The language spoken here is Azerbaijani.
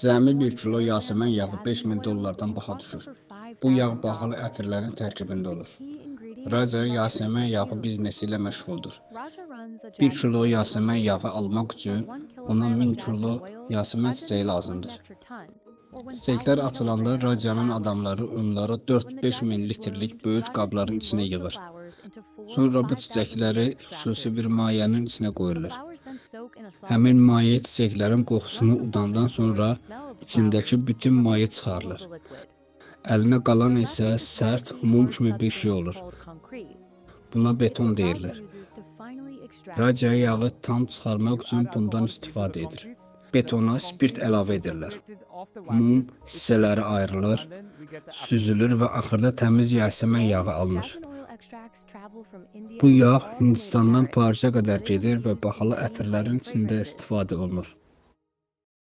Cəmi 1 kilo yasəmən yağı 5000 dollardan baha düşür. Bu yağ bahalı ətirlərin tərkibində olur. Raja yasəmən yağı biznesi ilə məşğuldur. 1 kilo yasəmən yağı almaq üçün ona 1000 kilo yasəmən çiçəyi lazımdır. Çiçəklər açılanda Rajanın adamları onları 4-5 min litrlik böyük qabların içinə yığır. Sonra bu çiçəkləri xüsusi bir mayənin içinə qoyurlar. Həmin maye çiçəklərin qoxusunu udandan sonra içindəki bütün maye çıxarılır. Əlinə qalan isə sərt mum kimi bir şey olur. Buna beton deyirlər. Raja yağı tam çıxarmaq üçün bundan istifadə edir. Betona spirt əlavə edirlər. Mum hissələri ayrılır, süzülür və axırda təmiz yasəmən yağı alınır. Bu yağ Hindistandan Parisə qədər gedir və bahalı ətirlərin içində istifadə olunur.